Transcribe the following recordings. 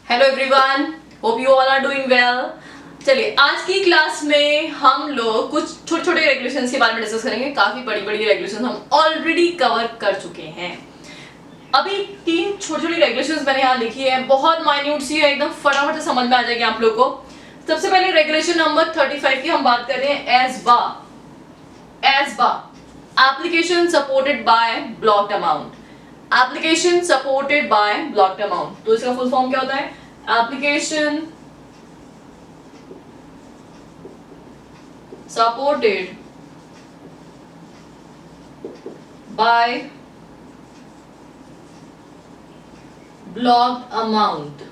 Hello everyone, hope you all are doing well. चलिए आज की क्लास में हम लोग कुछ छोटे छोटे रेगुलेशंस के बारे में डिस्कस करेंगे। काफी बड़ी बड़ी रेगुलेशंस हम ऑलरेडी कवर कर चुके हैं। अभी 3 छोटी छोटी रेगुलेशंस मैंने यहाँ लिखी है, बहुत माइन्यूट सी है, एकदम फटाफट से समझ में आ जाएगी आप लोग को। सबसे पहले रेगुलेशन नंबर 35 की हम बात कर रहे हैं। एज बा application supported by blocked amount. Application supported by blocked amount, तो इसका फुल फॉर्म क्या होता है? Application supported by blocked amount.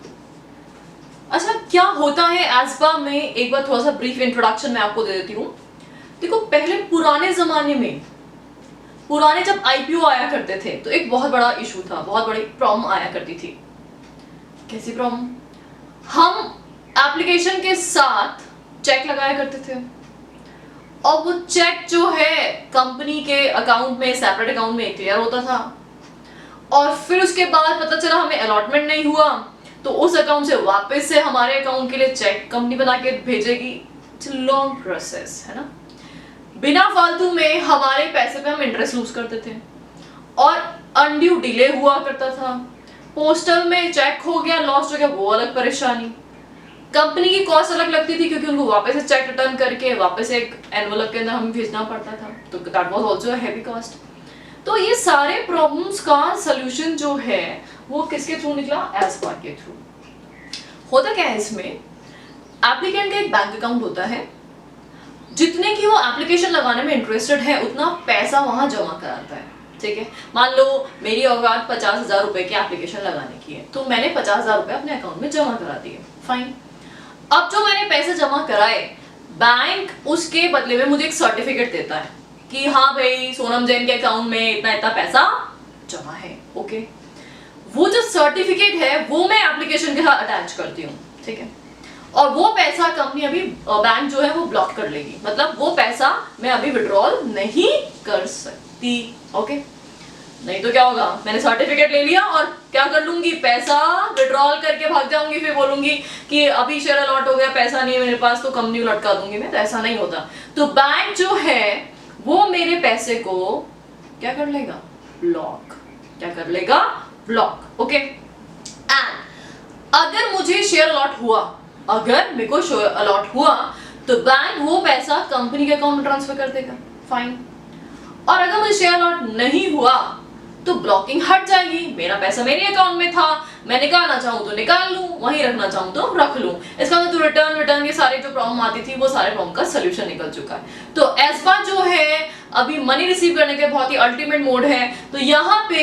अच्छा, क्या होता है एस्बा में? एक बार थोड़ा सा ब्रीफ इंट्रोडक्शन मैं आपको दे देती हूँ। देखो, पहले पुराने जमाने में, पुराने जब आईपीओ आया करते थे तो एक बहुत बड़ा इशू था, बहुत बड़ी प्रॉब्लम आया करती थी। कैसी प्रॉब्लम? हम एप्लीकेशन के साथ चेक लगाया करते थे और वो चेक जो है कंपनी के अकाउंट में, सेपरेट अकाउंट में क्लियर होता था, और फिर उसके बाद पता चला हमें अलॉटमेंट नहीं हुआ तो उस अकाउंट से वापस से हमारे अकाउंट के लिए चेक कंपनी बना के भेजेगी। इट्स अ लॉन्ग प्रोसेस, है ना। बिना फालतू में हमारे पैसे पे हम इंटरेस्ट लूज करते थे और अनड्यू डिले हुआ करता था। पोस्टल में चेक हो गया, लॉस्ट हो गया, वो अलग परेशानी। कंपनी की कॉस्ट अलग लगती थी क्योंकि उनको वापस से चेक रिटर्न करके वापस एक एनवलप के अंदर हमें भेजना पड़ता था, तो that was also a heavy cost. तो ये सारे प्रॉब्लम्स का सॉल्यूशन जो है वो किसके थ्रू निकला? एस्बा के थ्रू। होता क्या है इसमें? एप्लीकेंट का एक बैंक अकाउंट होता है, जितने की वो एप्लीकेशन लगाने में इंटरेस्टेड है उतना पैसा वहां जमा कराता है। ठीक है, मान लो मेरी औकात 50,000 रुपए की एप्लीकेशन लगाने की है, तो मैंने 50,000 रुपए अपने अकाउंट में जमा करा दिए। फाइन। अब जो मैंने पैसे जमा कराए, बैंक उसके बदले में मुझे एक सर्टिफिकेट देता है कि हाँ भाई, सोनम जैन के अकाउंट में इतना इतना पैसा जमा है। ओके, वो जो सर्टिफिकेट है वो मैं एप्लीकेशन के साथ अटैच करती हूँ। ठीक है, और वो पैसा कंपनी अभी, बैंक जो है वो ब्लॉक कर लेगी, मतलब वो पैसा मैं अभी विड्रॉल नहीं कर सकती। ओके, नहीं तो क्या होगा? मैंने सर्टिफिकेट ले लिया और क्या कर लूंगी? पैसा विड्रॉल करके भाग जाऊंगी, फिर बोलूंगी कि अभी शेयर अलॉट हो गया, पैसा नहीं है मेरे पास, तो कंपनी को लटका दूंगी मैं। तो ऐसा नहीं होता। तो बैंक जो है वो मेरे पैसे को क्या कर लेगा? ब्लॉक। क्या कर लेगा? ब्लॉक। ओके, एंड अगर मुझे शेयर अलॉट हुआ, अगर मेरे को शेयर अलॉट हुआ तो बैंक वो पैसा कंपनी के अकाउंट में ट्रांसफर कर देगा। फाइन। और अगर मुझे शेयर अलॉट नहीं हुआ तो ब्लॉकिंग हट जाएगी, मेरा पैसा मेरे अकाउंट में था, मैं निकालना चाहूं तो निकाल लूं, वहीं रखना चाहूं तो रख लूं। इसका मतलब रिटर्न ये सारे जो प्रॉब्लम आती थी वो सारे प्रॉब्लम का सोल्यूशन निकल चुका है। तो एस्बा जो है अभी मनी रिसीव करने के बहुत ही अल्टीमेट मोड है। तो यहाँ पे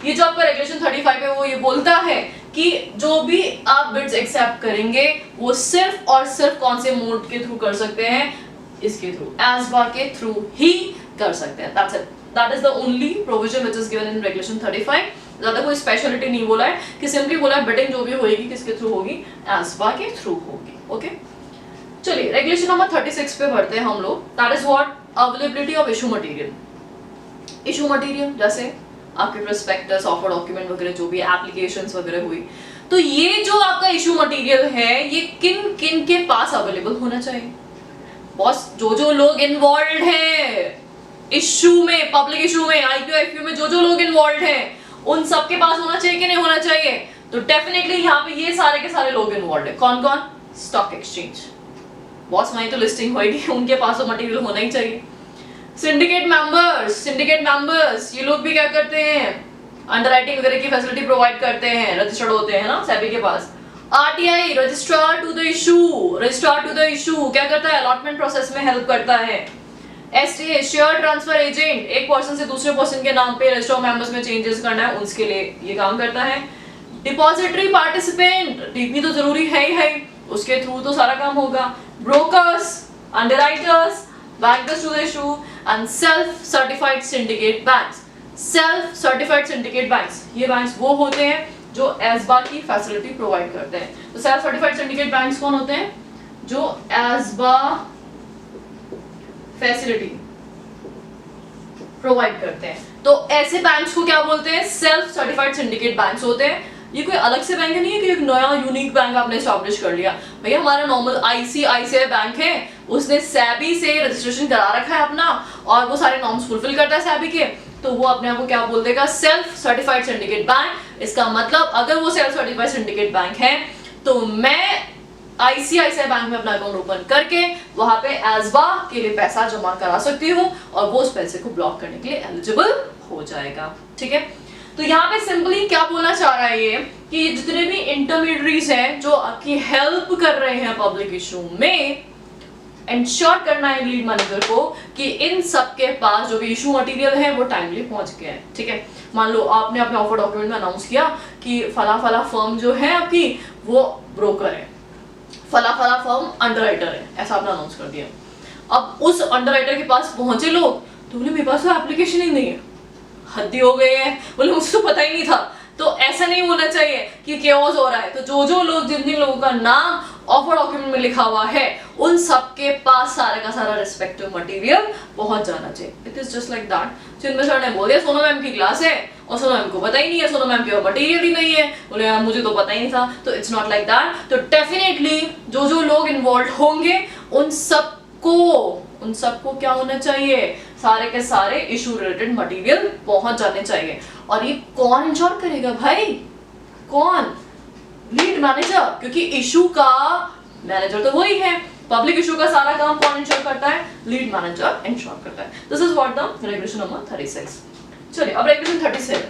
ये जो आपका रेगुलेशन 35 है वो ये बोलता है कि जो भी आप बिड्स एक्सेप्ट करेंगे वो सिर्फ और सिर्फ कौन से मोड के थ्रू कर सकते हैं? इसके थ्रू, एस्बा के थ्रू ही कर सकते हैं। That's it. That is the only provision which is given in regulation 35. ज्यादा कोई स्पेशलिटी नहीं बोला है, कि सिंपली बोला है बिडिंग जो भी होगी किसके थ्रू होगी? एस्बा के थ्रू होगी। ओके, चलिए रेगुलेशन नंबर 36 पे बढ़ते हैं हम लोग। That is what? Availability of issue material. Issue material जैसे आपके प्रोस्पेक्टस, ऑफर डॉक्यूमेंट वगैरह, जो भी एप्लीकेशंस वगैरह हुई, तो ये जो आपका इशू मटेरियल है ये किन किन के पास अवेलेबल होना चाहिए? बॉस, जो लोग इन्वॉल्व हैं इशू में, पब्लिक इशू में, आईपीओ एफपीओ में, जो लोग इन्वॉल्व हैं उन सबके पास होना चाहिए कि नहीं होना चाहिए? तो डेफिनेटली यहाँ पे ये सारे के सारे लोग इन्वॉल्व है। कौन कौन? Stock exchange. बॉस, वहीं तो लिस्टिंग होगी, उनके पास तो मटेरियल होना ही चाहिए। सिंडिकेट मेंबर्स ये लोग भी क्या करते हैं? अंडरराइटिंग वगैरह की फैसिलिटी प्रोवाइड करते हैं, रजिस्टर्ड होते हैं ना सेबी के पास। RTI, registrar to the issue क्या करता है? अलॉटमेंट प्रोसेस में हेल्प करता है। एसटीए, शेयर ट्रांसफर एजेंट, एक पर्सन से दूसरे पर्सन के नाम पे रजिस्टर ऑफ मेंबर्स में चेंजेस करना है, उसके लिए ये काम करता है। डिपॉजिटरी पार्टिसिपेंट, डीपी तो जरूरी है ही है, उसके थ्रू तो सारा काम होगा। Brokers, underwriters, bankers to the issue, and self certified syndicate banks. Self certified syndicate banks, ये बैंक्स वो होते हैं जो एस्बा की फैसिलिटी प्रोवाइड करते हैं। तो सेल्फ सर्टिफाइड सिंडिकेट बैंक्स कौन होते हैं? जो एस्बा फैसिलिटी प्रोवाइड करते हैं। तो ऐसे बैंक्स को क्या बोलते हैं? सेल्फ सर्टिफाइड सिंडिकेट बैंक्स होते हैं। ये कोई अलग से बैंक नहीं है कि एक नया यूनिक बैंक आपने एस्टैब्लिश कर लिया। भैया हमारा नॉर्मल आईसीआईसीआई बैंक है, उसने सैबी से रजिस्ट्रेशन करा रखा है अपना और वो सारे नॉर्म्स फुलफिल करता है सैबी के, तो वो अपने आप को क्या बोल देगा, सेल्फ सर्टिफाइड सिंडिकेट बैंक। इसका मतलब अगर वो सेल्फ सर्टिफाइड सिंडिकेट बैंक है तो मैं आईसीआईसीआई बैंक में अपना अकाउंट ओपन करके वहां पे एसबा के लिए पैसा जमा करा सकती हूँ और वो उस पैसे को ब्लॉक करने के लिए एलिजिबल हो जाएगा। ठीक है, तो यहाँ पे सिंपली क्या बोलना चाह रहा है ये कि जितने भी इंटरमीडियरीज हैं जो आपकी हेल्प कर रहे हैं पब्लिक इशू में, इंश्योर करना है लीड मैनेजर को कि इन सब के पास जो भी इशू मटेरियल है वो टाइमली पहुंच गया है। ठीक है, मान लो आपने अपने ऑफर डॉक्यूमेंट में अनाउंस किया कि फला फला फर्म जो है आपकी वो ब्रोकर है, फला फला फर्म अंडरराइटर है, ऐसा आपने अनाउंस कर दिया। अब उस अंडरराइटर के पास पहुंचे लोग, तो बोले मेरे पास तो एप्लीकेशन ही नहीं है, हद्दी हो गई है, बोले मुझे तो पता ही नहीं था। तो ऐसा नहीं होना चाहिए कि केओस हो रहा है। तो जो लोग जिन जिन लोगों का नाम ऑफर डॉक्यूमेंट में लिखा हुआ है उन सबके पास सारा का सारा रिस्पेक्टिव मटेरियल पहुंच जाना चाहिए। It is just like that. Chinmay sir ने बोल दिया सोनम मैम की क्लास है और सोनम मैम को पता ही नहीं है, सोनम मैम के मटेरियल ही नहीं है, बोले यार मुझे तो पता ही नहीं था। तो इट्स नॉट लाइक दैट। तो डेफिनेटली जो लोग इन्वॉल्व होंगे उन सबको क्या होना चाहिए, सारे के सारे इशू रिलेटेड मटेरियल पहुंच जाने चाहिए। और ये कौन इंश्योर करेगा भाई, कौन, लीड मैनेजर, क्योंकि इशू का मैनेजर तो वही है। पब्लिक इशू का सारा काम कौन इंश्योर करता है, लीड मैनेजर इंश्योर करता है। This is what the regulation number 36। चलिए अब रेगुलेशन 37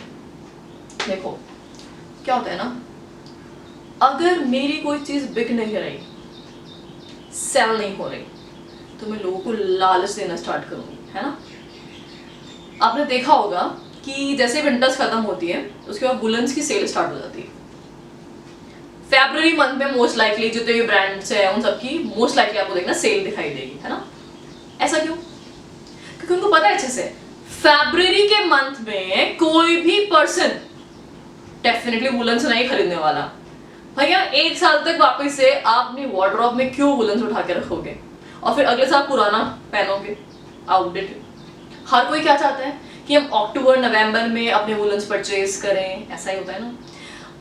देखो क्या होता है ना, अगर मेरी कोई चीज बिक नहीं रही, सेल नहीं हो रही, तो मैं लोगों को लालच देना स्टार्ट करूंगी, है ना। आपने देखा होगा कि जैसे विंटर्स खत्म होती है उसके बाद वुलन्स की सेल स्टार्ट हो जाती है। फरवरी मंथ में मोस्ट लाइकली जितने भी ब्रांड्स हैं उन सबकी मोस्ट लाइकली आपको देखना सेल दिखाई देगी, है ना। ऐसा क्यों, क्योंकि उनको पता है अच्छे से फरवरी के मंथ में कोई भी पर्सन डेफिनेटली वुलन्स नहीं खरीदने वाला। भैया एक साल तक वापस से आप अपनी वार्डरोब में क्यों वुलन्स उठा के रखोगे और फिर अगले साल पुराना पहनोगे, आउटडेटेड। हर कोई क्या चाहता है कि हम अक्टूबर नवंबर में अपने वुलन्स परचेज करें, ऐसा ही होता है ना।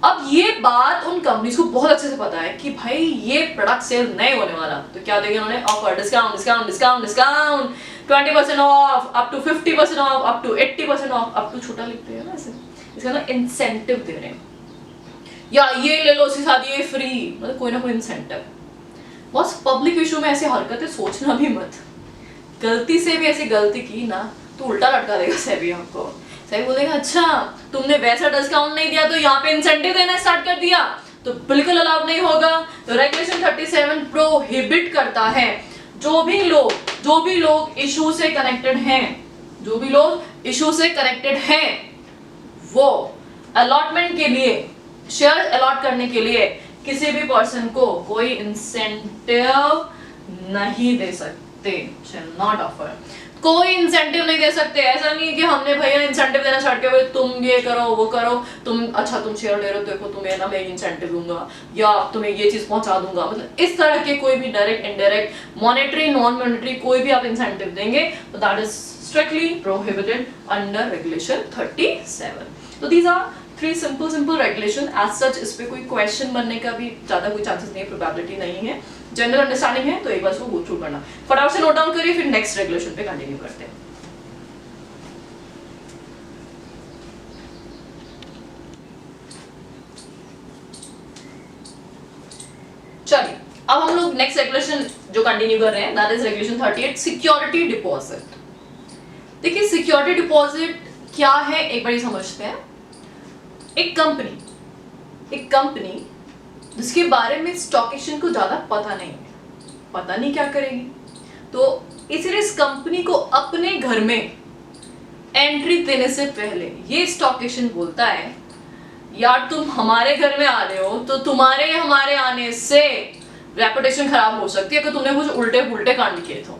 अब ये बात उन कंपनीज को बहुत अच्छे से पता है कि भाई ये प्रोडक्ट सेल नहीं होने वाला, तो क्या देंगे उन्होंने, offer, discount discount discount discount, 20% off, up to 50% off, up to 80% off, up to छोटा लिखते हैं ना ऐसे, इसका ना इंसेंटिव दे रहे हैं, या ये ले लो इसके साथ ये फ्री, मतलब कोई ना कोई इंसेंटिव। बस पब्लिक इशू में ऐसी हरकतें सोचना भी मत, गलती से भी ऐसी गलती की ना तो उल्टा लटका देगा सेबी आपको। सेबी बोलेगा अच्छा तुमने वैसा डिस्काउंट नहीं दिया तो यहाँ पे इंसेंटिव देना स्टार्ट कर दिया, तो बिल्कुल अलाउड नहीं होगा। तो रेगुलेशन 37 प्रोहिबिट करता है जो भी लोग इशू से कनेक्टेड हैं, वो अलॉटमेंट के लिए, शेयर अलॉट करने के लिए किसी भी पर्सन को कोई इंसेंटिव नहीं दे सकते, नॉट ऑफर, कोई इंसेंटिव नहीं दे सकते। ऐसा नहीं कि हमने भैया इंसेंटिव देना स्टार्ट किया, तुम ये करो वो करो, तुम शेयर ले रहे हो, देखो तुम्हें ना मैं इंसेंटिव दूंगा या तुम्हें ये चीज पहुंचा दूंगा, मतलब इस तरह के कोई भी direct indirect monetary non monetary कोई भी आप इंसेंटिव देंगे तो that is strictly prohibited under regulation 37। तो these are 3 simple regulation. As such इस पे कोई क्वेश्चन बनने का भी ज्यादा कोई चांसेस नहीं है, प्रोबेबिलिटी नहीं है, जनरल अंडरस्टैंडिंग है, तो एक बार उसको गो थ्रू करना, फटाफट से नोट डाउन करिए, फिर नेक्स्ट रेगुलेशन पे कंटिन्यू करते हैं। चलिए अब हम लोग नेक्स्ट रेगुलेशन जो कंटिन्यू कर रहे हैं that is regulation 38, security deposit. देखिए सिक्योरिटी डिपॉजिट क्या है एक बार समझते हैं। एक कंपनी जिसके बारे में स्टॉक एक्सचेंज को ज्यादा पता नहीं क्या करेगी, तो इसलिए इस कंपनी को अपने घर में एंट्री देने से पहले ये स्टॉक एक्सचेंज बोलता है यार तुम हमारे घर में आ रहे हो तो तुम्हारे हमारे आने से रेपुटेशन खराब हो सकती है अगर तुमने कुछ उल्टे पुल्टे कांड किए तो।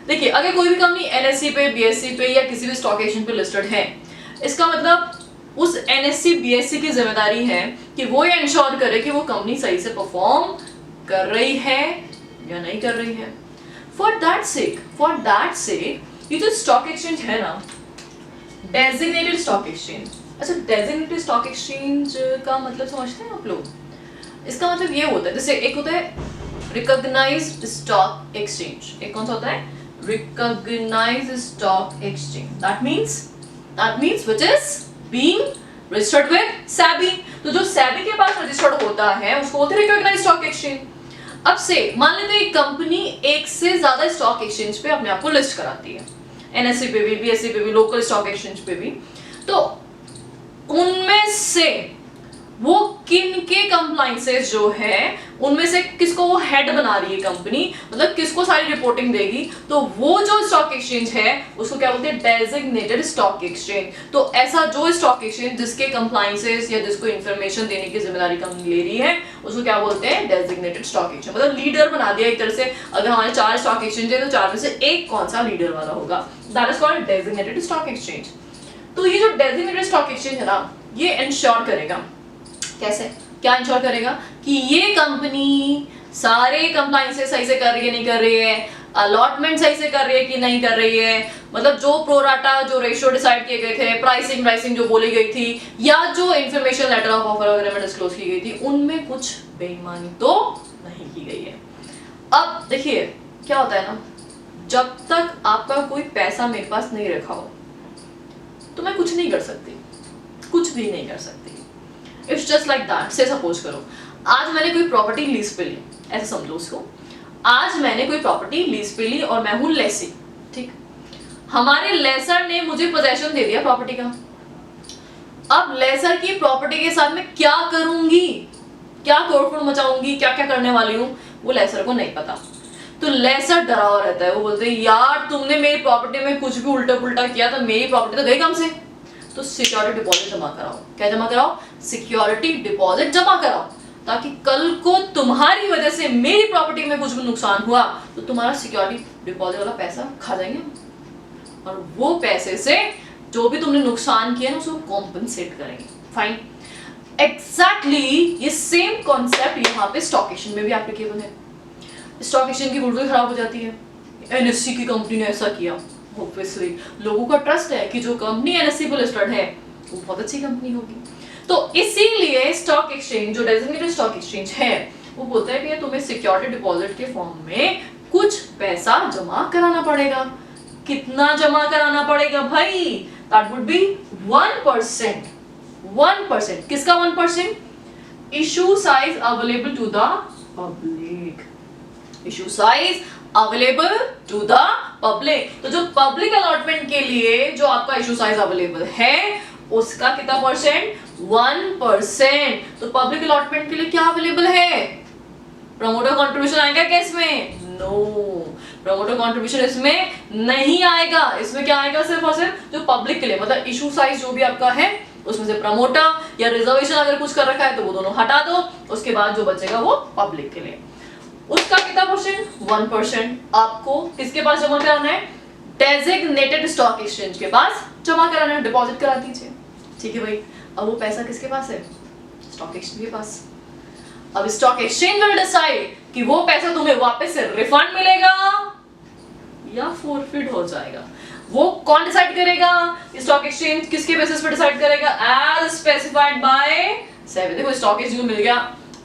देखिए अगर कोई भी कंपनी एनएससी पे, बीएससी पे या किसी भी स्टॉक एक्सचेंज पे लिस्टेड है, इसका मतलब उस एनएससी बीएससी की जिम्मेदारी है कि वो ये इंश्योर करे कि वो कंपनी सही से परफॉर्म कर रही है या नहीं कर रही है। फॉर दैट सेक ये जो स्टॉक एक्सचेंज है ना, डेजिग्नेटेड स्टॉक एक्सचेंज, अच्छा, डेजिग्नेटेड स्टॉक एक्सचेंज का मतलब समझते हैं आप लोग? इसका मतलब ये होता है, जैसे एक होता है रिकॉग्नाइज्ड स्टॉक एक्सचेंज, एक कौन सा होता है? Recognised stock exchange. That means which is being registered with SEBI। तो जो SEBI के पास रजिस्टर्ड होता है उसको बोलते हैं रिकॉग्नाइज्ड स्टॉक एक्सचेंज। अब से मान लेते हैं कंपनी एक से ज्यादा स्टॉक एक्सचेंज पे अपने आप को लिस्ट कराती है, NSE पे भी, BSE पे भी, लोकल स्टॉक एक्सचेंज पे भी। तो उनमें से वो किन के कंप्लाइंसेस जो है उनमें से किसको वो हेड बना रही है कंपनी, मतलब किसको सारी रिपोर्टिंग देगी, तो वो जो स्टॉक एक्सचेंज है उसको क्या बोलते हैं? Designated stock exchange. तो ऐसा जो स्टॉक एक्सचेंज जिसके कंप्लाइंसेस या जिसको इंफॉर्मेशन देने की जिम्मेदारी कंपनी ले रही है उसको क्या बोलते हैं? Designated stock exchange. मतलब लीडर बना दिया एक तरह से। अगर हमारे 4 स्टॉक एक्सचेंज है तो 4 में से एक कौन सा लीडर वाला होगा, that is called designated stock exchange. तो ये जो डेजिग्नेटेड स्टॉक एक्सचेंज है ना, ये इंश्योर करेगा, कैसे, क्या इंश्योर करेगा कि ये कंपनी सारे कंप्लाइंसेस सही से कर रही है नहीं कर रही है, अलॉटमेंट सही से कर रही है कि नहीं कर रही है, मतलब जो प्रोराटा जो रेशियो डिसाइड किए गए थे, प्राइसिंग जो बोली गई थी, या जो इंफॉर्मेशन लेटर ऑफ ऑफर वगैरह में डिस्क्लोज की गई थी, उनमें कुछ बेईमानी तो नहीं की गई है। अब देखिए क्या होता है ना, जब तक आपका कोई पैसा मेरे पास नहीं रखा हो तो मैं कुछ नहीं कर सकती, कुछ भी नहीं कर सकती। It's just like that. से सपोज करो आज मैंने कोई प्रॉपर्टी लीज पे ली, ऐसे समझो उसको, आज मैंने कोई प्रॉपर्टी लीज पे ली और मैं हूं लेसी, ठीक। हमारे लेसर ने मुझे पोजेशन दे दिया प्रॉपर्टी का। अब लेसर की प्रॉपर्टी के साथ मैं क्या करूंगी, क्या तोड़फोड़ मचाऊंगी, क्या क्या करने वाली हूं, वो लेसर को नहीं पता। तो लेसर डरा हुआ रहता है, वो बोलते हैं यार तुमने मेरी प्रॉपर्टी में कुछ भी उल्टा पुल्टा किया तो मेरी प्रॉपर्टी तो गई कम से। तो सिक्योरिटी डिपॉजिट जमा कराओ। क्या जमा कराओ? सिक्योरिटी डिपॉजिट जमा कराओ, ताकि कल को तुम्हारी वजह से मेरी प्रॉपर्टी में कुछ भी नुकसान हुआ तो तुम्हारा सिक्योरिटी डिपॉजिट वाला पैसा खा जाएंगे, और वो पैसे से जो भी तुमने नुकसान किया ना उसको कॉम्पनसेट करेंगे। फाइन। एग्जैक्टली ये सेम कॉन्सेप्ट यहाँ पे स्टॉक एक्सचेंज में भी एप्लीकेबल है। स्टॉक एक्सचेंज की गुडविल खराब हो जाती है, NSE की कंपनी ने ऐसा किया, ऑब्वियसली लोगों का ट्रस्ट है कि जो कंपनी NSE पर लिस्टेड है वो बहुत अच्छी कंपनी होगी। तो इसीलिए स्टॉक एक्सचेंज जो डेजिग्नेटेड स्टॉक एक्सचेंज है वो बोलता है कि तुम्हें सिक्योरिटी डिपॉजिट के फॉर्म में कुछ पैसा जमा कराना पड़ेगा। कितना जमा कराना पड़ेगा भाई? That would be 1%। 1%। किसका 1%? Issue size available to the public. Issue size available to the public. तो जो पब्लिक अलॉटमेंट के लिए जो आपका इशू साइज अवेलेबल है उसका कितना परसेंट? 1%। तो पब्लिक अलॉटमेंट के लिए क्या अवेलेबल है? प्रमोटर कंट्रीब्यूशन आएगा क्या इसमें? नो, प्रमोटर कंट्रीब्यूशन इसमें नहीं आएगा। इसमें क्या आएगा? सिर्फ और सिर्फ जो पब्लिक के लिए, मतलब इशू साइज जो भी आपका है उसमें से प्रमोटर या रिजर्वेशन अगर कुछ कर रखा है तो वो दोनों हटा दो, उसके बाद जो बचेगा वो पब्लिक के लिए। उसका कितना परसेंट? 1%। आपको किसके पास जमा कराना है? डेजिग्नेटेड स्टॉक एक्सचेंज के पास जमा कराना है, डिपॉजिट करा दीजिए। ठीक है भाई। अब वो पैसा किसके पास है? स्टॉक एक्सचेंज के पास। अब स्टॉक एक्सचेंज विल डिसाइड कि वो पैसा तुम्हें वापस से रिफंड मिलेगा या फॉरफिट हो जाएगा। वो कौन डिसाइड करेगा? स्टॉक एक्सचेंज किसके बेसिस पे डिसाइड करेगा? As specified by SEBI। देखो स्टॉक एक्सचेंज मिल गया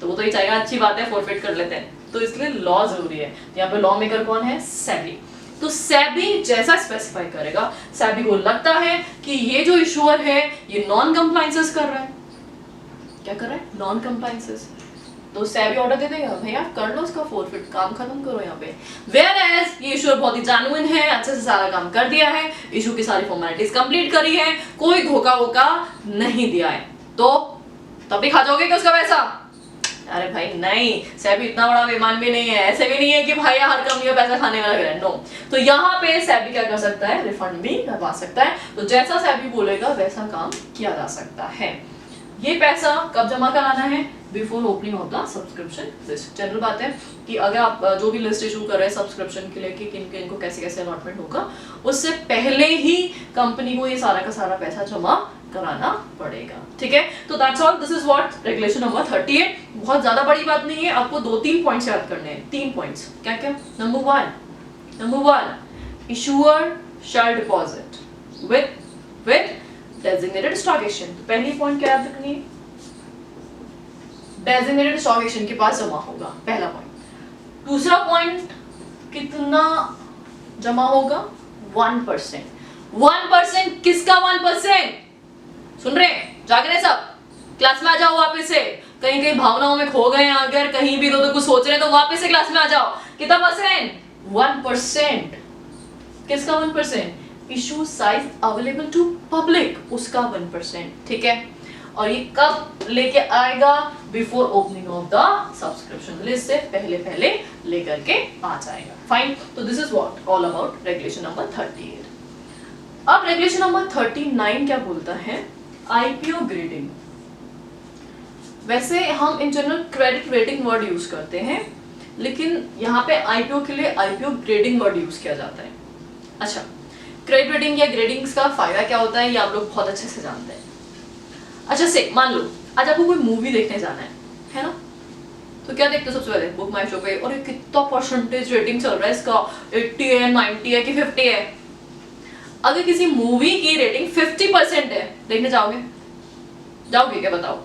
तो वो तो ये चाहेगा अच्छी बात है फॉरफिट कर लेते हैं, तो इसलिए लॉ जरूरी है। यहाँ पे लॉ मेकर कौन है? SEBI। तो SEBI जैसा स्पेसिफाई करेगा, SEBI को लगता है कि ये जो इशूअर है ये नॉन कंप्लायंसेस कर रहा है। क्या कर रहा है? Non compliances. तो SEBI ऑर्डर दे देगा, भैया कर लो उसका फॉरफिट, काम खत्म करो यहाँ पे। वेयर एज ये इशूअर बहुत ही जेन्युइन है, अच्छे से सारा काम कर दिया है, इशू की सारी फॉर्मेलिटीज कंप्लीट करी है, कोई धोखा वोखा नहीं दिया है, तो तब भी खा जाओगे क्या उसका पैसा? अरे भाई नहीं, SEBI इतना बड़ा बेईमान भी नहीं है, ऐसे भी नहीं है कि भाई हर कंपनी का पैसा खाने वाला है। नो, तो यहाँ पे SEBI क्या कर सकता है? रिफंड भी करवा सकता है। तो जैसा SEBI बोलेगा वैसा काम किया जा सकता है। ये पैसा कब जमा कराना है? Before opening of the subscription list. General बात है कि अगर आप जो भी लिस्ट इशू कर रहे हैं सब्सक्रिप्शन के लिए कि किन किन को कैसे कैसे अलॉटमेंट होगा, उससे पहले ही कंपनी को ये सारा का सारा पैसा जमा कराना पड़ेगा। ठीक है, तो that's all. This is what regulation number 38। बहुत ज्यादा बड़ी बात नहीं है, आपको 2-3 पॉइंट्स याद करने हैं। 3 पॉइंट्स क्या क्या? Number 1 issuer shall deposit with designated stock exchange. तो पहली पॉइंट क्या याद रखनी है, डेजिग्नेटेड स्टॉक एक्सचेंज के पास जमा होगा, पहला पॉइंट। दूसरा पॉइंट, कितना जमा होगा, 1%। 1% किसका 1%? सुन रहे हैं, जाग रहे सब, क्लास में आ जाओ वापस से। कहीं कहीं भावनाओं में खो गए हैं, अगर कहीं भी तो कुछ सोच रहे हैं तो वापस से क्लास में आ जाओ। कितना परसेंट? 1%। किसका 1%? Issue size available to public, उसका 1%, ठीक है। और ये कब लेके आएगा? Before opening of the subscription list से पहले पहले लेकर के आ जाएगा। फाइन। तो this is what all about regulation number 38। अब रेगुलेशन नंबर 39 क्या बोलता है? IPO grading. वैसे हम in general credit rating word use करते हैं, लेकिन यहाँ पे आईपीओ के लिए आईपीओ ग्रेडिंग वर्ड यूज किया जाता है। अच्छा, क्रेडिट रेटिंग या ग्रेडिंग्स का फायदा क्या होता है, ये आप लोग बहुत अच्छे से जानते हैं। अच्छा से मान लो आज आपको कोई मूवी देखने जाना है ना, तो क्या देखते हो सबसे पहले? बुक माई शो पे, और ये कितना परसेंटेज रेटिंग चल रहा है इसका, 80 है, 90 है कि 50 है। अगर किसी मूवी की रेटिंग 50% है, देखने जाओगे? जाओगे क्या, बताओ?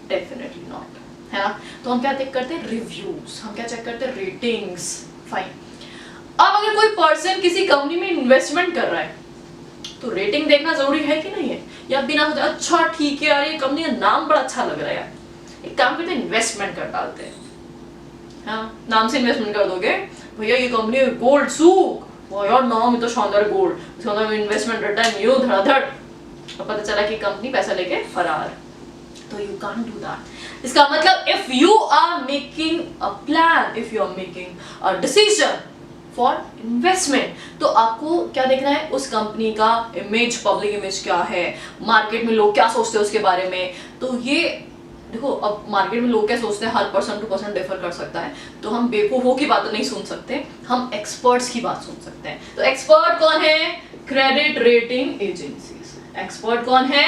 डेफिनेटली नॉट, है ना। तो हम क्या चेक करते हैं? रिव्यूज। हम क्या चेक करते हैं? रेटिंग्स। फाइन। अब अगर कोई पर्सन किसी कंपनी में इन्वेस्टमेंट कर रहा है तो रेटिंग देखना जरूरी है कि नहीं है? या बिना सोचे अच्छा ठीक है यार, ये कंपनी का नाम बड़ा अच्छा लग रहा है यार, एक काम करते हैं इन्वेस्टमेंट कर डालते हैं। हाँ, नाम से इन्वेस्टमेंट कर दोगे, भैया ये कंपनी गोल्ड सूक, वाह यार नाम तो शानदार, गोल्ड, इसका मतलब इन्वेस्टमेंट रिटर्न न्यू धड़ाधड़, और पता चला कि कंपनी पैसा लेके फरार। तो यू कांट डू दैट। इसका मतलब if you are making a plan, if you are making a decision for investment, तो आपको क्या देखना है? उस कंपनी का इमेज, पब्लिक इमेज क्या है, मार्केट में लोग क्या सोचते हैं उसके बारे में। तो ये देखो, अब मार्केट में लोग क्या सोचते हैं, हर पर्सन टू पर्सन डिफर कर सकता है, तो हम बेवकूफों की बात नहीं सुन सकते, हम एक्सपर्ट्स की बात सुन सकते हैं। तो एक्सपर्ट कौन है? Credit rating agencies. एक्सपर्ट कौन है?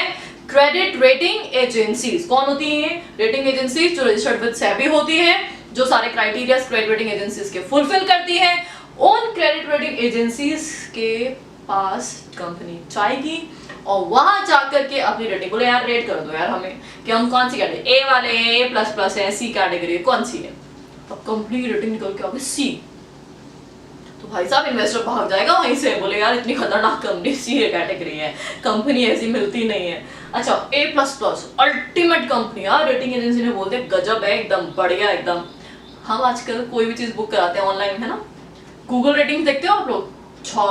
Credit rating agencies. कौन होती है? रेटिंग एजेंसीज जो रजिस्टर्ड विद सेबी होती है, जो सारे क्राइटेरिया क्रेडिट रेटिंग एजेंसीज के फुलफिल करती है। उन क्रेडिट रेटिंग एजेंसीज के पास कंपनी जाएगी और वहां जाकर के अपनी रेटिंग, बोले यार रेट कर दो यार हमें कि हम कौन सी कैटेगरी, ए वाले हैं, ए प्लस प्लस है, सी कैटेगरी कौन सी है। अब कंपनी की रेटिंग निकल के आ गई सी, तो भाई साहब इन्वेस्टर भाग जाएगा वहीं से, बोले यार इतनी खतरनाक कंपनी सी कैटेगरी है, कंपनी ऐसी मिलती नहीं है। अच्छा, ए प्लस प्लस अल्टीमेट कंपनी, यार रेटिंग एजेंसी ने बोलते गजब है, एकदम बढ़िया एकदम। हम आजकल कोई भी चीज बुक कराते हैं ऑनलाइन, है ना, गूगल रेटिंग देखते हो आप लोग? अच्छा,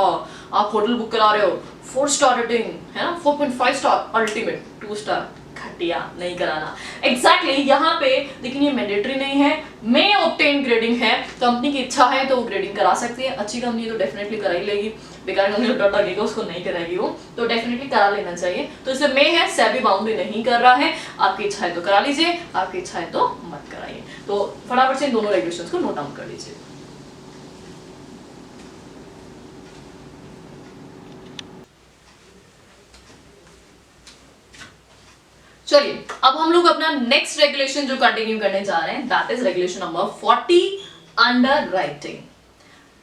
आप होटल बुक करा रहे हो, 4 स्टार रेटिंग है ना, 4.5 स्टार अल्टीमेट, 2 स्टार घटिया, नहीं कराना। एग्जैक्टली यहाँ पे लेकिन ये मैंडेटरी नहीं है, मे ऑब्टेन ग्रेडिंग है, कंपनी की इच्छा है तो वो ग्रेडिंग करा सकती है। अच्छी कंपनी तो डेफिनेटली करा ही लेगी, बेकार कंपनी को डर लगेगा उसको नहीं कराएगी वो, तो डेफिनेटली करा लेना चाहिए। तो इसमें मे है, सेबी बाउंड्री नहीं कर रहा है, आपकी इच्छा है तो करा लीजिए, आपकी इच्छा है तो मत कराइए। तो फटाफट से इन दोनों रेगुलेशंस को नोट डाउन कर लीजिए। चलिए अब हम लोग अपना नेक्स्ट रेगुलेशन जो कंटिन्यू करने जा रहे हैं, that is regulation number 40, under writing.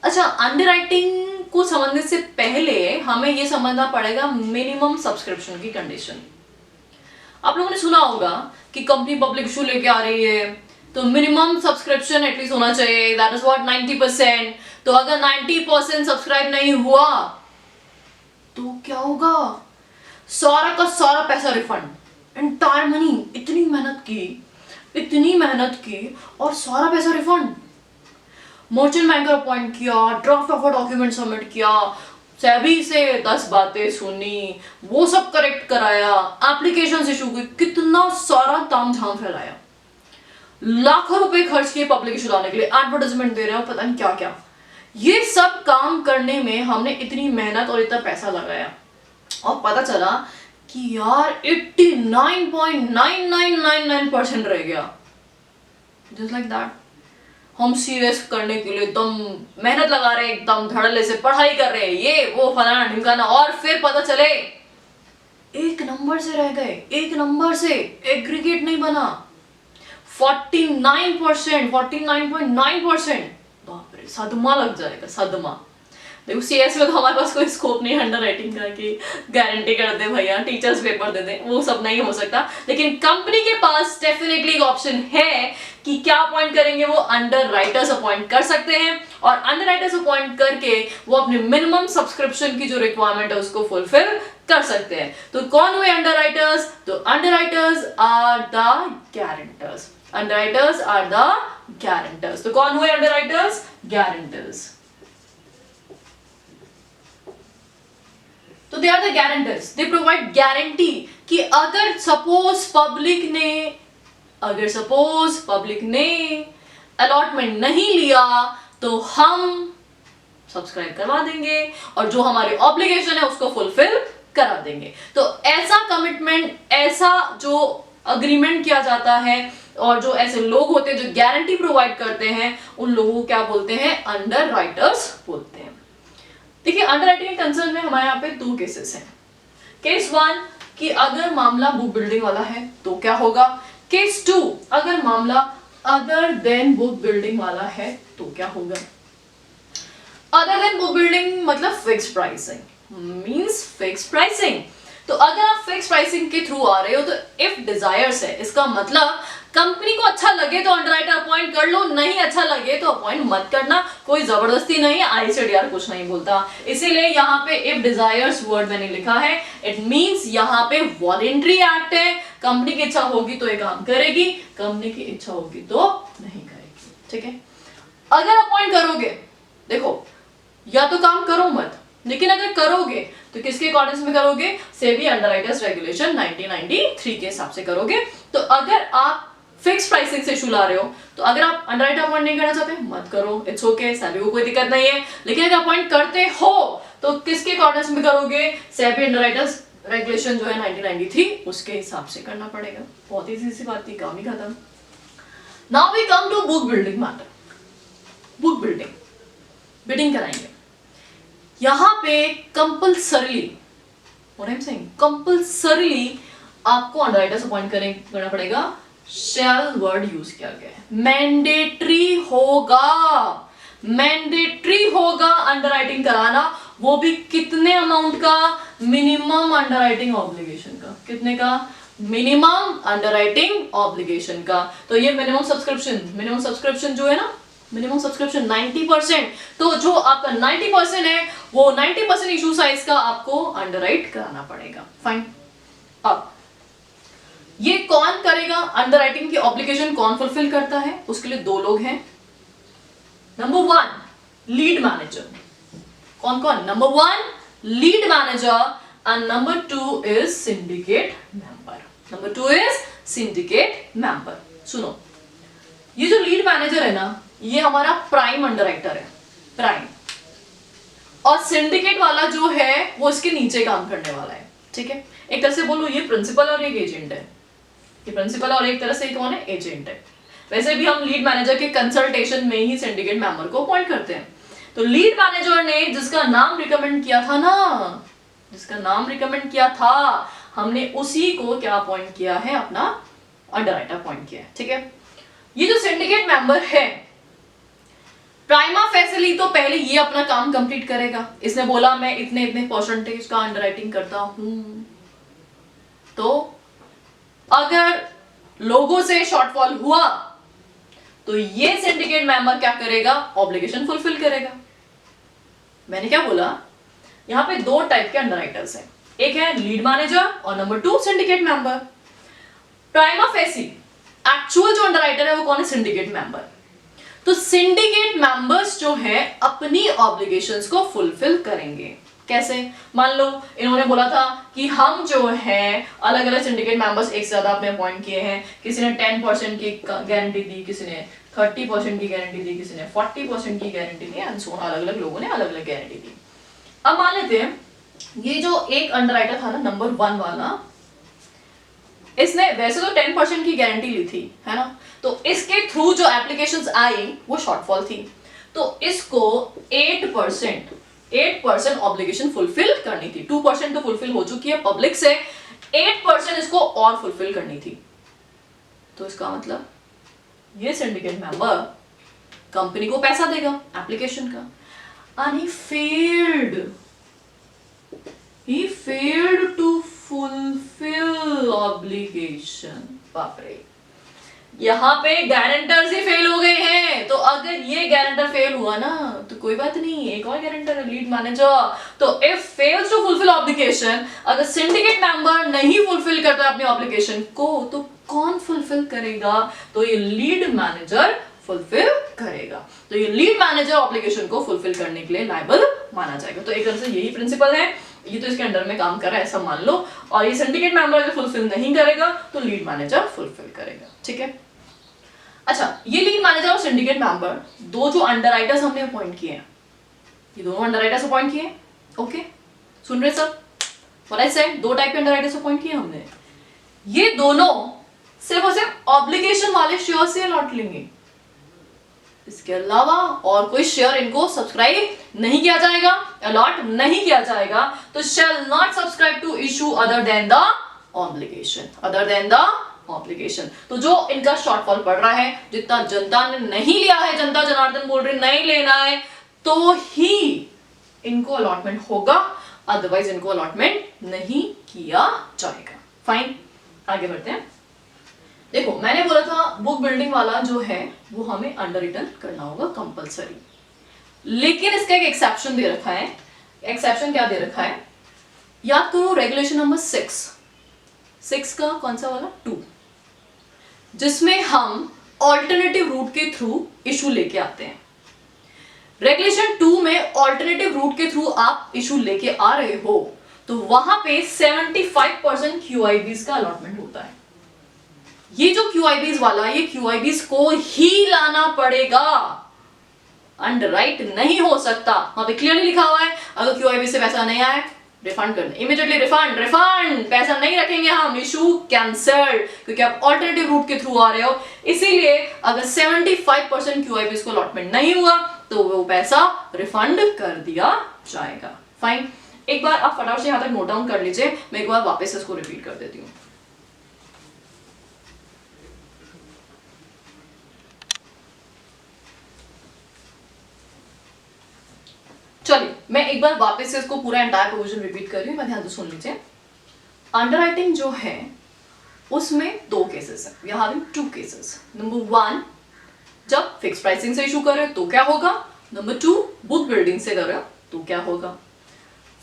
अच्छा, अंडर राइटिंग को समझने से पहले हमें यह समझना पड़ेगा मिनिमम सब्सक्रिप्शन की कंडीशन। आप लोगों ने सुना होगा कि कंपनी पब्लिक इशू लेके आ रही है तो मिनिमम सब्सक्रिप्शन एटलीस्ट होना चाहिए, दैट इज व्हाट 90%। तो अगर 90% सब्सक्राइब नहीं हुआ तो क्या होगा? सारा का सारा पैसा रिफंड, एंटायर मनी, इतनी मेहनत की और सारा पैसा रिफंड। मर्चेंट बैंकर अपॉइंट किया, ड्राफ्ट ऑफ डॉक्यूमेंट सबमिट किया, सेबी से 10 बातें सुनी, वो सब करेक्ट कराया, एप्लीकेशन इशू की, कितना सारा तामझाम फैलाया, लाखों रुपए खर्च किए पब्लिक इशू लाने के लिए, एडवर्टाइजमेंट दे रहे हो, पता नहीं क्या क्या। ये सब काम करने में हमने इतनी मेहनत और इतना पैसा लगाया और पता चला कि यार 89.9999% रह गया। जस्ट लाइक दैट हम सीएस करने के लिए एकदम मेहनत लगा रहे हैं, एकदम धड़ल्ले से पढ़ाई कर रहे हैं, ये वो फलाना ढिमकाना, और फिर पता चले एक नंबर से रह गए, एक नंबर से एग्रीगेट नहीं बना। 49%, 49.9%, बाप रे, सदमा लग जाएगा, सदमा। देखो सीएस में तो हमारे पास कोई स्कोप नहीं अंडर राइटिंग का कि गारंटी कर दे भैया टीचर्स पेपर दे दे, वो सब नहीं हो सकता। लेकिन कंपनी के पास डेफिनेटली एक ऑप्शन है कि क्या अपॉइंट करेंगे, वो अंडर राइटर्स अपॉइंट कर सकते हैं और अंडर राइटर्स अपॉइंट करके वो अपने मिनिमम सब्सक्रिप्शन की जो रिक्वायरमेंट है उसको फुलफिल कर सकते हैं। तो कौन हुए अंडर राइटर्स? तो underwriters are the guarantors. Underwriters are the guarantors. तो कौन हुए अंडरराइटर्स? गारंटर्स। तो they are the guarantors, they provide guarantee कि अगर सपोज पब्लिक ने अलॉटमेंट नहीं लिया तो हम सब्सक्राइब करवा देंगे और जो हमारे ऑब्लिगेशन है उसको फुलफिल करा देंगे। तो ऐसा कमिटमेंट, ऐसा जो अग्रीमेंट किया जाता है और जो ऐसे लोग होते हैं जो गारंटी प्रोवाइड करते हैं उन लोगों को क्या बोलते हैं? अंडर राइटर्स बोलते हैं। देखिए अंडर राइटिंग के कंसर्न में हमारे यहाँ पे 2 केसेस हैं। केस 1 कि अगर मामला बुक बिल्डिंग वाला है तो क्या होगा। केस 2 अगर मामला अदर देन बुक बिल्डिंग वाला है तो क्या होगा। अदर देन बुक बिल्डिंग मतलब fix pricing, means fix pricing. तो अगर आप फिक्स प्राइसिंग के थ्रू आ रहे हो तो इफ डिजायर्स है, इसका मतलब कंपनी को अच्छा लगे तो अंडरराइटर अपॉइंट कर लो, नहीं अच्छा लगे तो अपॉइंट मत करना, कोई जबरदस्ती नहीं है, आईसीडीआर कुछ नहीं बोलता। इसीलिए यहाँ पे इफ डिजायर्स वर्ड मैंने लिखा है, इट मींस यहाँ पे वॉलेंट्री एक्ट है। कंपनी की इच्छा होगी तो ये काम करेगी, कंपनी की इच्छा होगी तो नहीं करेगी, ठीक है। अगर अपॉइंट करोगे, देखो या तो काम करो मत, लेकिन अगर करोगे तो किसके अकॉर्डिंग में करोगे? सेबी अंडरराइटर्स रेगुलेशन 1993 के हिसाब से करोगे। तो अगर आप फिक्स प्राइसिंग से इशू ला रहे हो तो अगर आप अंडरराइटर अपॉइंट नहीं करना चाहते मत करो, इट्स ओके, सेबी को कोई दिक्कत नहीं है। लेकिन अगर अपॉइंट करते हो तो किसके अकॉर्डिंग में करोगे? सेबी अंडरराइटर्स रेगुलेशन जो है 1993 उसके हिसाब से करना पड़ेगा। बहुत ही सी बात थी, काम ही खत्म। Now we come to book building matter. Book building कराएंगे यहां पे compulsorily, what I am saying, compulsorily आपको अंडरराइटर्स अपॉइंट करना पड़ेगा। शैल वर्ड यूज किया गया है, मैंडेटरी होगा अंडरराइटिंग कराना, वो भी कितने अमाउंट का? मिनिमम अंडरराइटिंग ऑब्लिगेशन का। कितने का? मिनिमम अंडरराइटिंग ऑब्लिगेशन का। तो ये मिनिमम सब्सक्रिप्शन जो है ना, मिनिमम सब्सक्रिप्शन 90%, तो जो आपका 90% है वो 90% इशू साइज का आपको अंडरराइट कराना पड़ेगा। फाइन। अब ये कौन करेगा? अंडरराइटिंग की ऑब्लिगेशन कौन फुलफिल करता है? उसके लिए 2 लोग हैं। Number 1 lead manager. कौन? Number 1 lead manager and number 2 is syndicate member. सुनो, ये जो लीड मैनेजर है ना, ये हमारा प्राइम अंडरराइटर है, प्राइम। और सिंडिकेट वाला जो है वो इसके नीचे काम करने वाला है, ठीक है। एक तरह से बोलो ये प्रिंसिपल और एक एजेंट है, ये प्रिंसिपल और एक तरह से कौन है? एजेंट है। वैसे भी हम लीड मैनेजर के कंसल्टेशन में ही सिंडिकेट मेंबर को अपॉइंट करते हैं। तो लीड मैनेजर ने जिसका नाम रिकमेंड किया था हमने उसी को क्या अपॉइंट किया है? अपना अंडरराइटर अपॉइंट किया है, ठीक है। ये जो सिंडिकेट मेंबर है प्राइमा फेसिली तो पहले ये अपना काम कंप्लीट करेगा। इसने बोला मैं इतने परसेंटेज का अंडरराइटिंग करता हूं, तो अगर लोगों से शॉर्टफॉल हुआ तो ये सिंडिकेट मेंबर क्या करेगा? ऑब्लिगेशन फुलफिल करेगा। मैंने क्या बोला? यहां पे 2 टाइप के अंडरराइटर्स हैं, एक है लीड मैनेजर और number 2 syndicate member. Prima facie actual जो अंडरराइटर है वो कौन है? Syndicate member. तो सिंडिकेट मेंबर्स जो है अपनी ऑब्लिगेशंस को फुलफिल करेंगे। कैसे? मान लो इन्होंने बोला था कि हम जो है अलग अलग सिंडिकेट मेंबर्स एक से ज्यादा आपने अपॉइंट किए हैं, किसी ने 10% की गारंटी दी, किसी ने 30% की गारंटी दी, किसी ने 40% की guarantee the, and so on. अलग अलग लोगों ने अलग अलग गारंटी दी। अब मान लेते हैं ये जो एक अंडरराइटर था ना, नंबर 1 वाला, इसने वैसे तो 10% की गारंटी ली थी, है ना, तो इसके थ्रू जो एप्लीकेशंस आई वो शॉर्टफॉल थी, तो इसको 8% ऑब्लिगेशन फुलफिल करनी थी। 2% तो फुलफिल हो चुकी है पब्लिक से, 8% इसको और फुलफिल करनी थी। तो इसका मतलब ये सिंडिकेट मेंबर कंपनी को पैसा देगा एप्लीकेशन का। and he failed to fulfill obligation. बाप रे, यहाँ पे गारंटर्स ही फेल हो गए हैं। तो अगर ये गारंटर फेल हुआ ना तो कोई बात नहीं, एक और गारंटर है, लीड मैनेजर। तो if fails to fulfil obligation, अगर सिंडिकेट मेंबर नहीं फुलफिल करता अपनी ऑब्लिगेशन को, तो कौन फुलफिल करेगा? तो ये लीड मैनेजर फुलफिल करेगा। तो ये लीड मैनेजर ऑब्लिगेशन को फुलफिल करने के लिए लायबल माना जाएगा। तो एक तरह से यही प्रिंसिपल है, ये तो इसके अंडर में काम कर रहा है ऐसा मान लो। और ये सिंडिकेट मेंबर अगर फुलफिल नहीं करेगा तो लीड मैनेजर फुलफिल करेगा। ठीक है, अच्छा, ये लीड मैनेजर और सिंडिकेट मेंबर दो जो अंडरराइटर्स हमने अपॉइंट किए हैं, ये दोनों अंडरराइटर्स अपॉइंट किए हैं। ओके, सुन रहे सब? व्हाट आई सेड, दो टाइप के अंडरराइटर्स अपॉइंट किए हमने। ये दोनों सिर्फ और सिर्फ ऑब्लिगेशन वाले शेयर से अलॉट लेंगे, इसके अलावा और कोई शेयर इनको सब्सक्राइब नहीं किया जाएगा, अलॉट नहीं किया जाएगा। तो shall not subscribe to issue other than the obligation, other than the obligation. तो जो इनका शॉर्टफॉल पड़ रहा है, जितना जनता ने नहीं लिया है, जनता जनार्दन बोल रहे नहीं लेना है, तो ही इनको अलॉटमेंट होगा, अदरवाइज इनको अलॉटमेंट नहीं किया जाएगा। फाइन, आगे बढ़ते हैं। देखो, मैंने बोला था बुक बिल्डिंग वाला जो है वो हमें अंडर रिटन करना होगा कंपलसरी, लेकिन इसका एक एक्सेप्शन दे रखा है। एक्सेप्शन क्या दे रखा है? याद करो, रेगुलेशन नंबर 6 का कौन सा वाला 2, जिसमें हम ऑल्टरनेटिव रूट के थ्रू इशू लेके आते हैं। रेगुलेशन 2 में ऑल्टरनेटिव रूट के थ्रू आप इशू लेके आ रहे हो तो वहां पे 75% QIBs का अलॉटमेंट होता है। ये जो QIBs वाला, ये QIBs को ही लाना पड़ेगा, अंडरराइट नहीं हो सकता। वहां पे क्लियरली लिखा हुआ है, अगर QIB से पैसा नहीं आया रिफंड करना, इमीडिएटली रिफंड, रिफंड, पैसा नहीं रखेंगे हम, इशू कैंसल्ड, क्योंकि आप ऑल्टरनेटिव रूट के थ्रू आ रहे हो। इसीलिए अगर 75% QIBs को अलॉटमेंट नहीं हुआ तो वो पैसा रिफंड कर दिया जाएगा। फाइन, एक बार आप फटाफट से यहां तक नोट डाउन कर लीजिए, मैं एक बार वापस इसको रिपीट कर देती हूँ। चलिए, मैं एक बार वापस से इसको पूरा एंटायर प्रोविजन रिपीट कर रही हूँ, मैं ध्यान से सुन लीजिए। अंडरराइटिंग जो है उसमें दो केसेस है, we are having 2 cases. Number 1, जब फिक्स प्राइसिंग से इशू कर रहे हो तो क्या होगा। नंबर 2, बुक बिल्डिंग से कर रहे हो तो क्या होगा।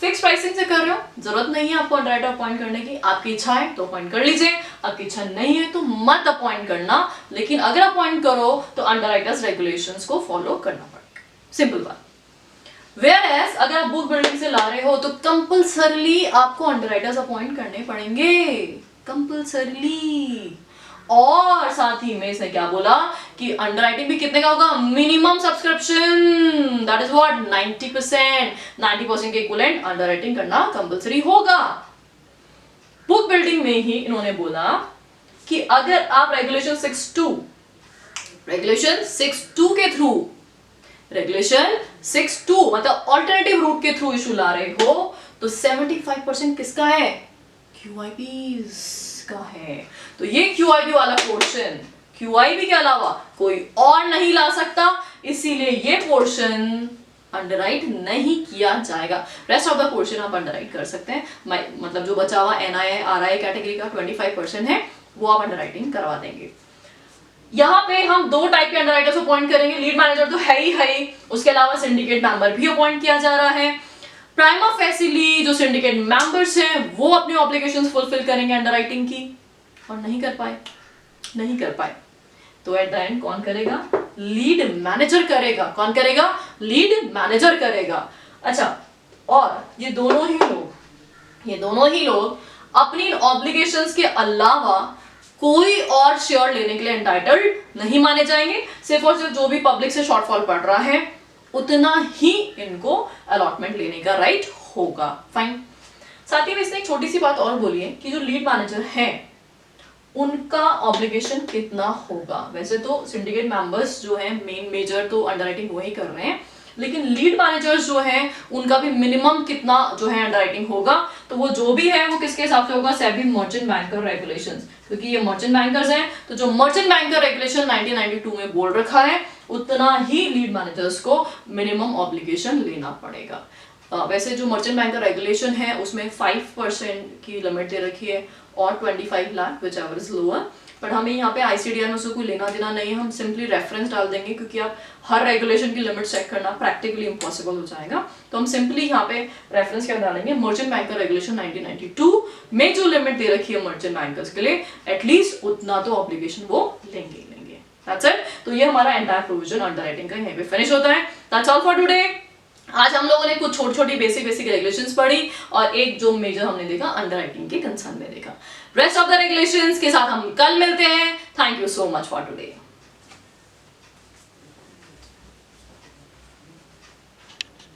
फिक्स प्राइसिंग से कर रहे हो, जरूरत नहीं है आपको अंडरराइटर अपॉइंट करने की, आपकी इच्छा है तो अपॉइंट कर लीजिए, आपकी इच्छा नहीं है तो मत अपॉइंट करना। लेकिन अगर अपॉइंट करो तो अंडरराइटर्स रेगुलेशंस को फॉलो करना पड़ेगा, सिंपल बात। Whereas अगर आप बुक बिल्डिंग से ला रहे हो तो कंपल्सरली आपको अंडरराइटर्स अपॉइंट करने पड़ेंगे, कंपल्सरली। और साथ ही में इसने क्या बोला कि अंडरराइटिंग भी कितने का होगा, minimum subscription, that is what 90%, 90% के इक्विवेलेंट अंडरराइटिंग करना कंपल्सरी होगा। बुक बिल्डिंग में ही इन्होंने बोला कि अगर आप रेगुलेशन 6.2 के थ्रू, रेगुलेशन 6.2 मतलब ऑल्टरनेटिव रूट के थ्रू इशू ला रहे हो तो 75% किसका है, QIBs का है। तो ये QIB वाला पोर्शन QIB के अलावा कोई और नहीं ला सकता, इसीलिए ये पोर्शन अंडरराइट नहीं किया जाएगा। रेस्ट ऑफ द पोर्शन आप अंडरराइट कर सकते हैं, मतलब जो बचा हुआ NI RI कैटेगरी का 25% है वो आप अंडरराइटिंग करवा देंगे। यहाँ पे हम दो टाइप के अंडरराइटर्स अपॉइंट करेंगे, लीड मैनेजर तो है ही, उसके अलावा सिंडिकेट मेंबर भी अपॉइंट किया जा रहा है। प्राइमा फेसिली जो सिंडिकेट मेंबर्स हैं वो अपनी ऑब्लिगेशंस फुलफिल करेंगे अंडरराइटिंग की, और नहीं कर पाए तो एट द एंड कौन करेगा, लीड मैनेजर करेगा। कौन करेगा, लीड मैनेजर करेगा। अच्छा, और ये दोनों ही लोग अपनी ऑब्लिगेशंस के अलावा कोई और शेयर लेने के लिए एंटाइटल्ड नहीं माने जाएंगे। सिर्फ और सिर्फ जो भी पब्लिक से शॉर्टफॉल पड़ रहा है उतना ही इनको अलॉटमेंट लेने का राइट होगा। फाइन, साथ ही में इसने एक छोटी सी बात और बोली है कि जो लीड मैनेजर है उनका ऑब्लिगेशन कितना होगा। वैसे तो सिंडिकेट मेंबर्स जो है मेजर तो अंडरराइटिंग वही कर रहे हैं, लेकिन लीड मैनेजर्स जो है उनका भी मिनिमम कितना जो है अंडरराइटिंग होगा, तो वो जो भी है वो किसके हिसाब से होगा, सेबी मर्चेंट बैंकर रेगुलेशंस, क्योंकि ये मर्चेंट बैंकर्स हैं तो जो मर्चेंट बैंकर रेगुलेशन 1992 में बोल रखा है उतना ही लीड मैनेजर्स को मिनिमम ऑब्लिगेशन लेना पड़ेगा। वैसे जो मर्चेंट बैंक का रेगुलेशन है उसमें 5% की लिमिट दे रखी है और 25 lakh which ever is lower, but हमें यहाँ पे आईसीडीआर में उसको कोई लेना देना नहीं है, हम सिंपली रेफरेंस डाल देंगे क्योंकि आप हर रेगुलेशन की लिमिट चेक करना प्रैक्टिकली इम्पॉसिबल हो जाएगा। तो हम सिंपली यहाँ पे रेफरेंस क्या डालेंगे, मर्चेंट बैंक का रेगुलेशन 1992 में जो लिमिट दे रखी है मर्चेंट बैंकर्स के लिए एटलीस्ट उतना तो ऑब्लिगेशन वो लेंगे। That's it. तो ये हमारा एंटायर प्रोविजन अंडरराइटिंग का यहीं पे फिनिश होता है। That's all for today. आज हम लोगों ने कुछ छोटी छोटी बेसिक रेगुलेशंस पढ़ी और एक जो मेजर हमने देखा अंडरराइटिंग के कंसर्न में देखा। रेस्ट ऑफ द रेगुलेशंस के साथ हम कल मिलते हैं। Thank you so much for today.